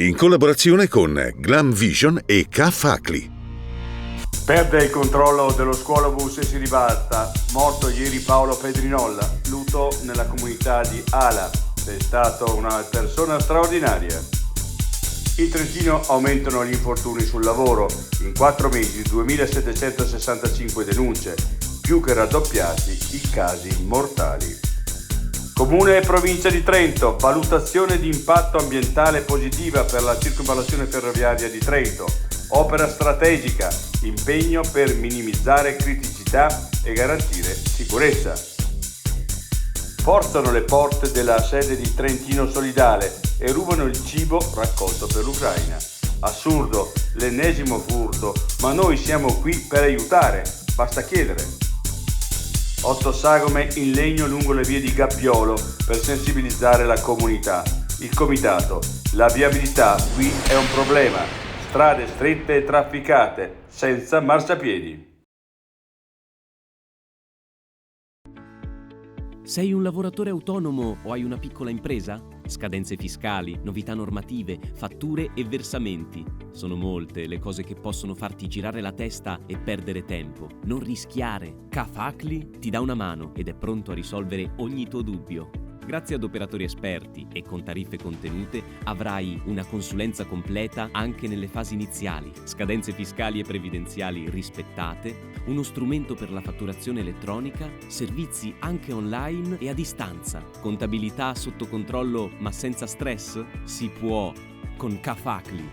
in collaborazione con Glam Vision e K-Facli. Perde il controllo dello scuolabus e si ribalta. Morto ieri Paolo Pedrinolla, lutto nella comunità di Ala. È stato una persona straordinaria. In Trentino aumentano gli infortuni sul lavoro. In 4 mesi 2765 denunce, più che raddoppiati i casi mortali. Comune e provincia di Trento, valutazione di impatto ambientale positiva per la circonvallazione ferroviaria di Trento. Opera strategica, impegno per minimizzare criticità e garantire sicurezza. Forzano le porte della sede di Trentino Solidale e rubano il cibo raccolto per l'Ucraina. Assurdo, l'ennesimo furto, ma noi siamo qui per aiutare, basta chiedere. 8 sagome in legno lungo le vie di Gabbiolo per sensibilizzare la comunità. Il comitato, la viabilità qui è un problema. Strade strette e trafficate, senza marciapiedi. Sei un lavoratore autonomo o hai una piccola impresa? Scadenze fiscali, novità normative, fatture e versamenti. Sono molte le cose che possono farti girare la testa e perdere tempo. Non rischiare. K-Facli ti dà una mano ed è pronto a risolvere ogni tuo dubbio. Grazie ad operatori esperti e con tariffe contenute avrai una consulenza completa anche nelle fasi iniziali, scadenze fiscali e previdenziali rispettate, uno strumento per la fatturazione elettronica, servizi anche online e a distanza, contabilità sotto controllo ma senza stress? Si può con K-Facli.